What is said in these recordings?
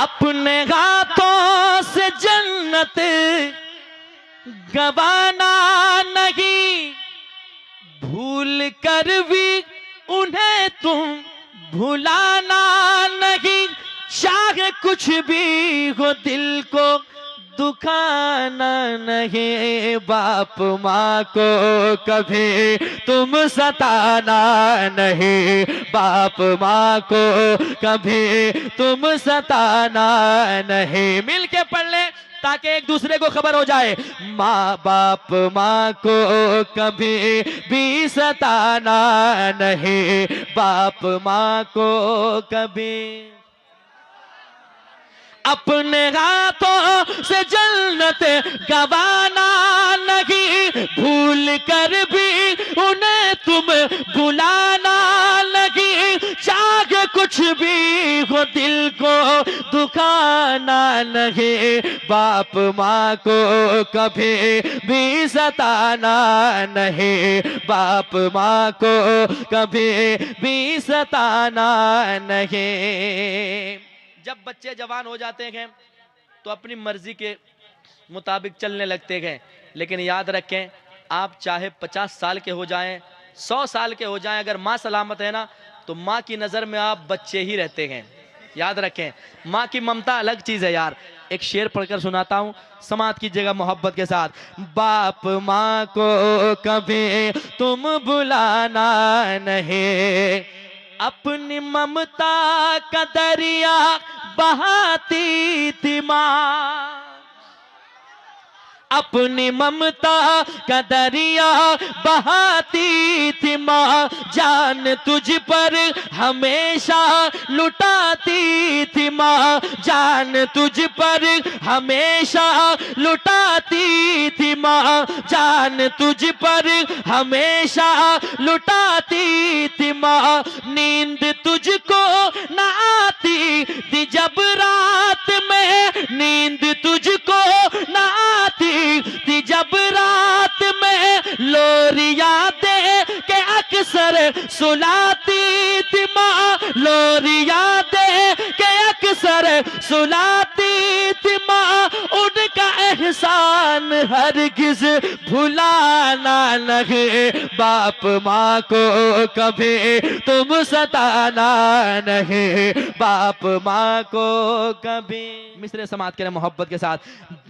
अपने हाथों से जन्नत गवाना नहीं, भूल कर भी उन्हें तुम भुलाना नहीं। चाहे कुछ भी हो दिल को दुखाना नहीं, बाप माँ को कभी तुम सताना नहीं, बाप माँ को कभी तुम सताना नहीं। मिल के पढ़ ले ताकि एक दूसरे को खबर हो जाए। माँ बाप माँ को कभी भी सताना नहीं, बाप माँ को कभी। अपने हाथों से जन्नत गवाना नहीं, भूल कर भी उन्हें तुम भुलाना नहीं। चाहे कुछ भी हो दिल को दुखाना नहीं, बाप माँ को कभी भी सताना नहीं, बाप माँ को कभी भी सताना नहीं। जब बच्चे जवान हो जाते हैं तो अपनी मर्जी के मुताबिक चलने लगते हैं, लेकिन याद रखें आप चाहे 50 साल के हो जाएं, 100 साल के हो जाएं, अगर माँ सलामत है ना तो माँ की नज़र में आप बच्चे ही रहते हैं। याद रखें माँ की ममता अलग चीज़ है यार। एक शेर पढ़कर सुनाता हूँ, समात कीजिएगा मोहब्बत के साथ। बाप माँ को कभी तुम बुलाना नहीं, अपनी ममता का दरिया बहाती थी माँ, अपनी ममता का दरिया बहाती थी माँ। जान तुझ पर हमेशा लुटाती थी माँ, जान तुझ पर हमेशा लुटाती थी माँ, जान तुझ पर हमेशा लुटाती थी माँ। नींद तुझको न आती थी जब रात में, नींद तुझको न आती थी जब रात में, लोरिया दे के अक्सर सुलाती थी माँ, लोरिया दे के अक्सर सुलाती थी माँ। उनका एहसान हरगिज भुलाना नहीं, बाप माँ को कभी तुम सताना नहीं, बाप माँ को कभी। मिसरे समात के मोहब्बत के साथ।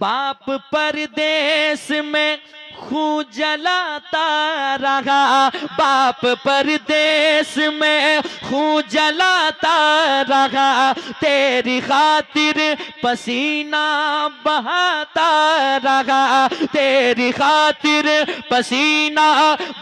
बाप परदेश में खून जलाता रहा, बाप परदेश में खून जलाता रहा, तेरी खातिर पसीना बहाता रहा, तेरी खातिर पसीना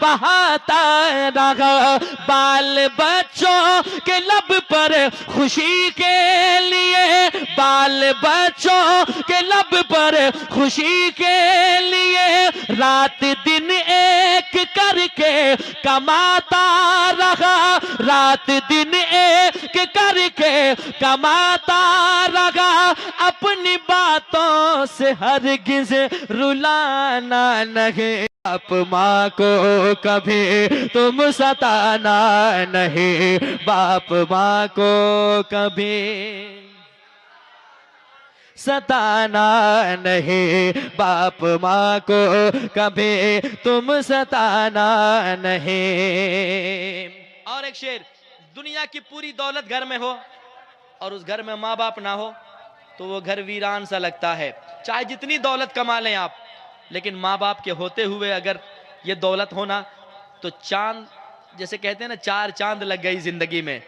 बहाता रहा। बाल बच्चों के लब पर खुशी के लिए, बाल बच्चों के लब पर खुशी के लिए, रात दिन एक करके कमाता रहा, रात दिन एक करके कमाता रहा। अपनी बातों से हरगिज रुलाना नहीं, बाप माँ को कभी तुम सताना नहीं, बाप माँ को कभी सताना नहीं, बाप माँ को कभी तुम सताना नहीं। और एक शेर, दुनिया की पूरी दौलत घर में हो और उस घर में माँ बाप ना हो तो वो घर वीरान सा लगता है। चाहे जितनी दौलत कमा लें आप, लेकिन माँ बाप के होते हुए अगर ये दौलत होना तो चांद, जैसे कहते हैं ना, 4 चांद लग गई जिंदगी में,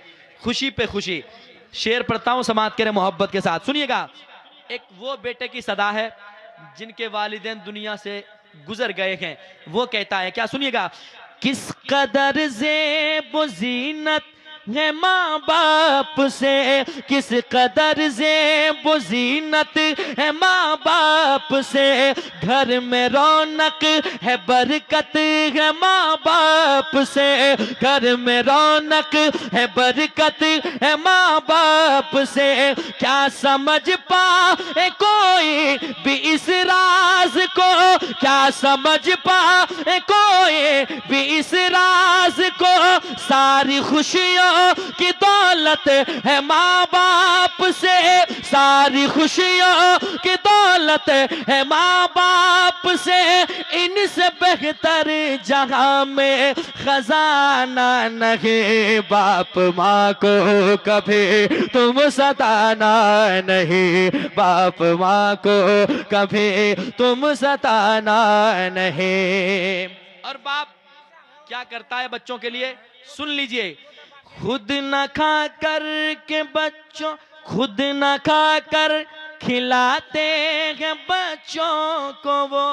खुशी पे खुशी। शेर पढ़ता हूँ समात के मोहब्बत के साथ, सुनिएगा। एक वो बेटे की सदा है जिनके वालिदैन दुनिया से गुजर गए हैं, वो कहता है क्या, सुनिएगा। किस कदर ज़ेब ज़ीनत है माँ बाप से, किस कदर ज़ेब ज़ीनत है माँ बाप से, घर में रौनक है बरकत है माँ बाप से, घर में रौनक है बरकत है माँ बाप से। क्या समझ पाए कोई भी इस राज को, क्या समझ पाए कोई भी इस राज को, सारी खुशियों खुशियों की दौलत है माँ बाप से, सारी खुशियों की दौलत है माँ बाप से, इनसे बेहतर जहां में खजाना नहीं। बाप माँ को कभी तुम सताना नहीं, बाप माँ को कभी तुम सताना नहीं। और बाप क्या करता है बच्चों के लिए, सुन लीजिए। खुद न खा कर के बच्चों, खुद न खा कर खिलाते हैं बच्चों को वो,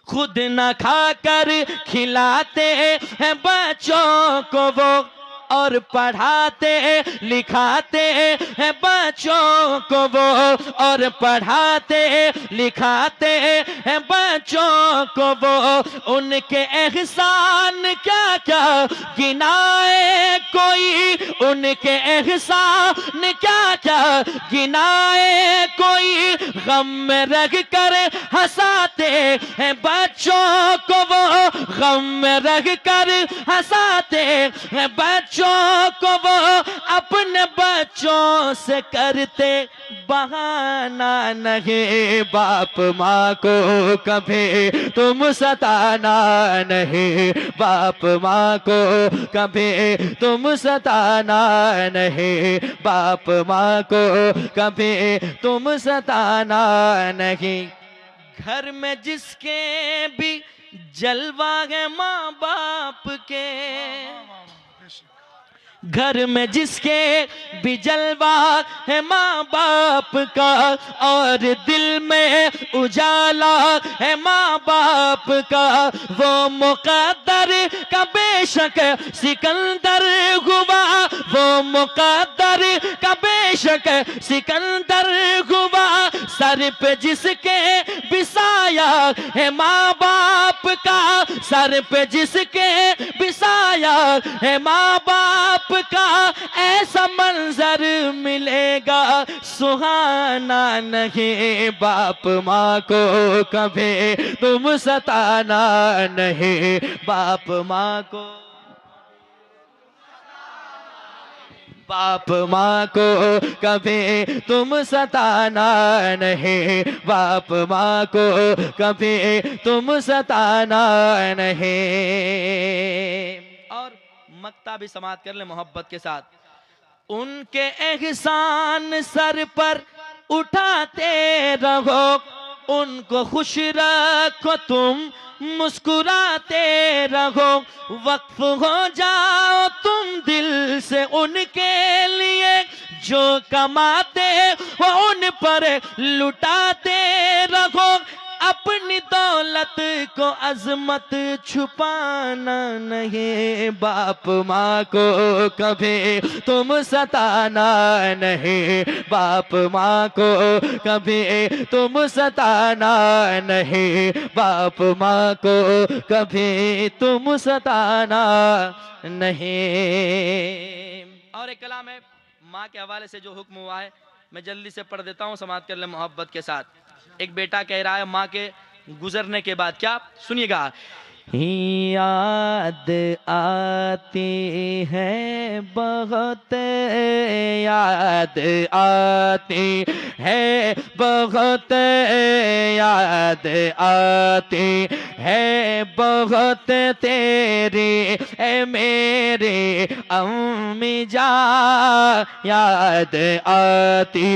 खुद न खा कर खिलाते हैं बच्चों को वो, और पढ़ाते लिखाते हैं बच्चों को वो, और पढ़ाते लिखाते हैं बच्चों को वो। उनके एहसान क्या क्या गिनाए कोई, उनके एहसान क्या क्या गिनाए कोई, गम में रख कर हंसाते हैं बच्चों को वो, गम में रख कर हंसाते हैं बच्चों को वो, अपने बच्चों से करते बहाना नहीं। बाप माँ को कभी तुम सताना नहीं, बाप माँ को कभी तुम सताना नहीं, बाप माँ को कभी तुम सताना नहीं। घर में जिसके भी जलवा है माँ बाप के, घर में जिसके भी जलवा है माँ बाप का, और दिल में उजाला है माँ बाप का, वो मुकद्दर का बेशक सिकंदर हुआ, वो मुकद्दर का बेशक सिकंदर हुआ, सर पे जिसके बिसाया है माँ बाप का, सर पे जिसके बिसाया है माँ बाप का, ऐसा मंजर मिलेगा सुहाना नहीं। बाप माँ को कभी तुम सताना नहीं, बाप माँ को, बाप माँ को कभी तुम सताना नहीं, बाप माँ को कभी तुम सताना नहीं। और मक्ता भी समाप्त कर ले मोहब्बत के साथ। उनके एहसान सर पर उठाते रहो, उनको खुश रखो तुम मुस्कुराते रहो, वक्फ हो जाओ तुम दिल से उनके लिए, जो कमाते हो उन पर लुटाते रहो, अपनी दौलत को अजमत छुपाना नहीं। बाप माँ को कभी तुम सताना नहीं, बाप माँ को कभी तुम सताना नहीं, बाप माँ को कभी तुम सताना नहीं। और एक कलाम है माँ के हवाले से जो हुक्म हुआ है, मैं जल्दी से पढ़ देता हूँ, समाप्त कर ले मोहब्बत के साथ। एक बेटा कह रहा है माँ के गुजरने के बाद, क्या सुनिएगा। याद आती है बहुत, याद आती है बहुत, याद आती है बहुत तेरी ए मेरे अम्मी जान, याद आती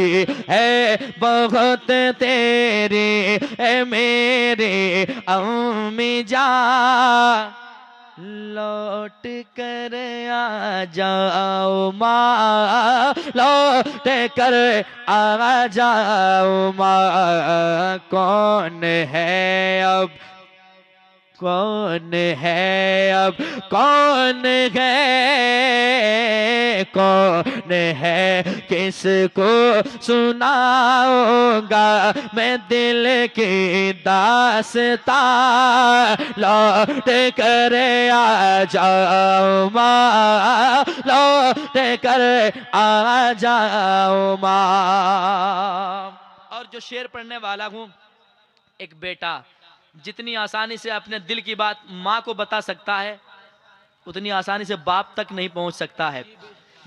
है बहुत तेरी ए मेरे अम्मी जान, लौट कर आ जाओ माँ, लौट कर आ जाओ माँ, कौन है अब, कौन है अब, कौन है, कौन है किसको सुनाऊंगा मैं दिल की दास्तां, लौट कर आ जाओ माँ, लौट कर आ जाओ माँ। और जो शेर पढ़ने वाला हूँ, एक बेटा जितनी आसानी से अपने दिल की बात माँ को बता सकता है, उतनी आसानी से बाप तक नहीं पहुंच सकता है।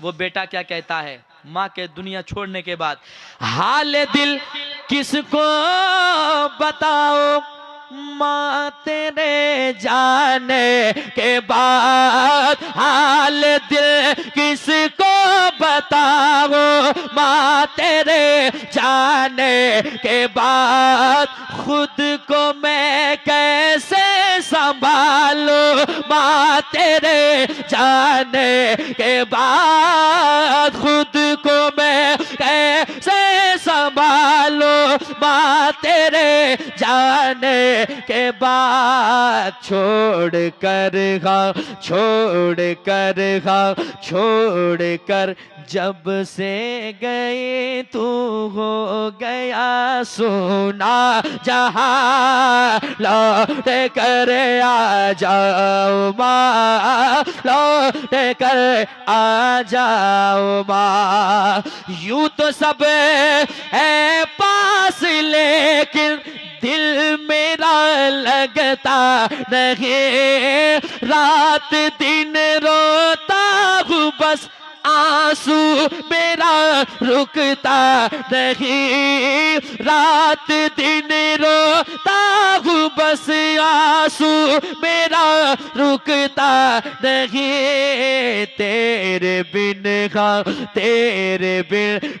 वो बेटा क्या कहता है माँ के दुनिया छोड़ने के बाद, हाल दिल किसको बताओ माँ तेरे जाने के बाद, हाल दिल किसको बताओ माँ तेरे जाने के बाद, खुद को मैं कैसे संभालूं माँ तेरे जाने के बाद, खुद को मैं कैसे संभालूं माँ तेरे जाने के बाद, छोड़ कर जब से गई तू हो गया सोना जहां, लौट कर आ जाओ माँ, लौट कर आ जाओ माँ। यूं तो सब है पास लेकिन दिल मेरा लगता नहीं, रात दिन रोता हूँ बस आंसू मेरा रुकता नहीं, रात दिन रोता हूँ बस आंसू मेरा रुकता नहीं, तेरे बिन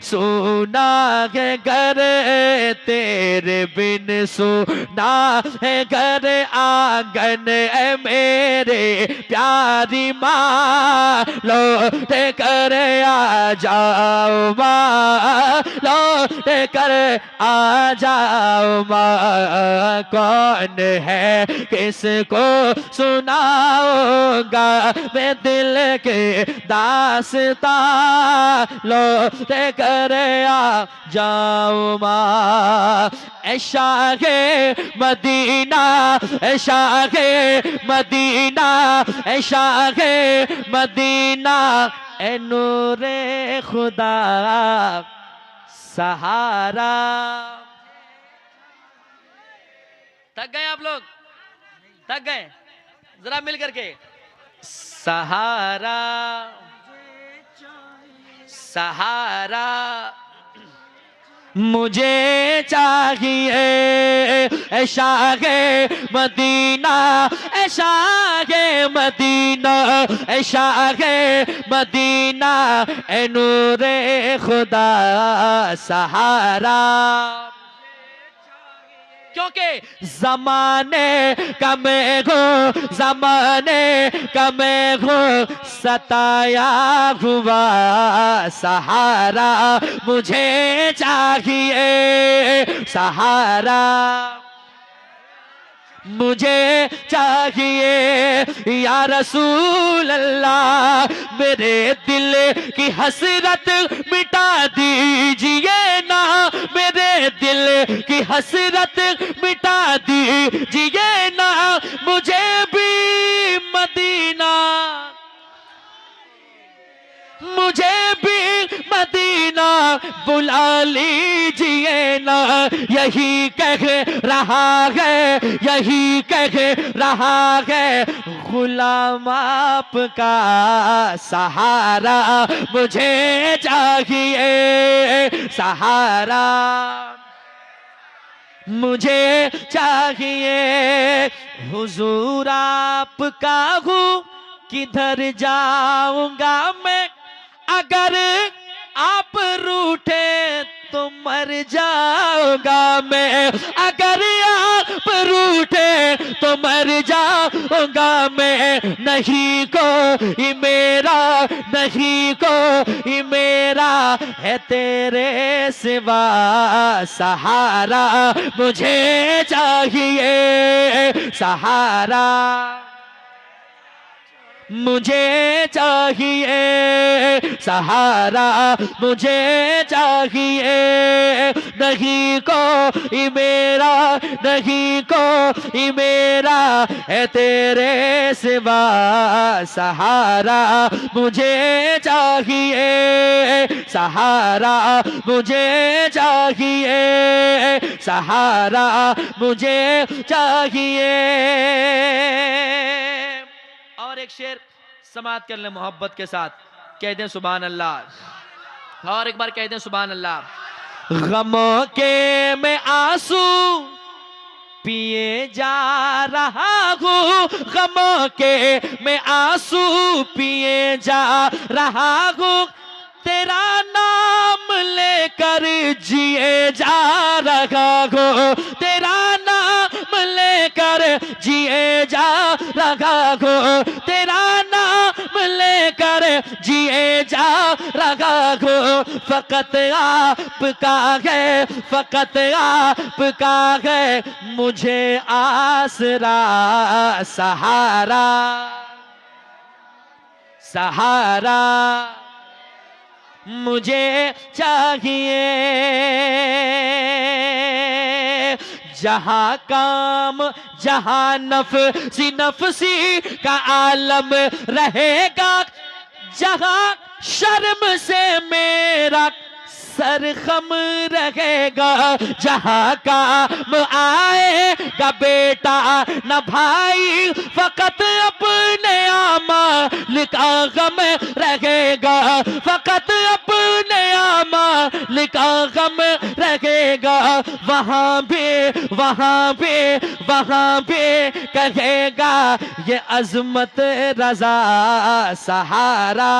सुना है घर, तेरे बिन सुना है घर आंगन है मेरे प्यारी माँ, लौट कर आ जाओ माँ, लौट कर आ जाओ माँ। कौन है किसको सुनाऊंगा मैं दिल के दास्तां, लौट कर आ जाओ माँ। Shah Medina, Shah Medina, Shah Medina, ए नूरे खुदा सहारा। थक गए आप लोग, थक गए, जरा मिल करके, सहारा सहारा मुझे चाहिए, Shah Medina, Shah Medina, Shah Medina, ए नूरे खुदा सहारा। क्योंकि जमाने का मैं हूँ, जमाने का मैं हूँ सताया हुआ सहारा, मुझे चाहिए सहारा, मुझे चाहिए या रसूल अल्लाह, मेरे दिल की हसरत मिटा दीजिए ना, मेरे दिल की हसरत मिटा दीजिए ना, मुझे भी मदीना, मुझे भी मदीना बुला लीजिए ना, यही कह रहा है, यही कह रहा है गुलाम आपका सहारा, मुझे चाहिए सहारा, मुझे चाहिए हुजूर आपका हूँ, किधर जाऊंगा मैं, अगर आप रूठे तो मर जाऊंगा मैं, अगर आप रूठे तो मर जाऊंगा मैं, नहीं कोई मेरा, नहीं कोई मेरा है तेरे सिवा सहारा, मुझे चाहिए सहारा, मुझे चाहिए सहारा, मुझे चाहिए, नहीं कोई मेरा, नहीं कोई मेरा है तेरे सिवा सहारा, मुझे चाहिए सहारा, मुझे चाहिए सहारा, मुझे चाहिए। और एक शेर समात कर ले मोहब्बत के साथ, कह दें सुभान अल्लाह। और एक बार कह दें सुभान अल्लाह। गमों के मैं आंसू पिए जा रहा हूँ, गमों के मैं आंसू पिए जा रहा हूँ, तेरा नाम लेकर जिए जा रहा हूँ, तेरा नाम लेकर जिए जा रहा हूँ, तेरा नाम लेकर जिए जा रहा हूँ। फकत आपका है, फकत आपका है मुझे आसरा, सहारा सहारा मुझे चाहिए। जहां काम जहां नफसी नफसी का आलम रहेगा, जहां शर्म से मेरा सरखम रहेगा, जहां काम आएगा बेटा न भाई, फकत अपने आमाल का गम रहेगा, फकत अपने आमाल का गम रहेगा। वहां भी वहां भी वहां भी कहेगा ये अजमत रजा, सहारा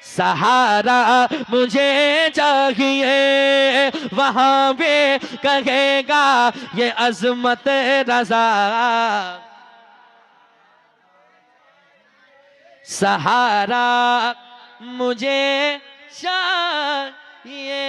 सहारा मुझे चाहिए। वहां भी कहेगा ये अजमत रजा, सहारा मुझे चाहिए।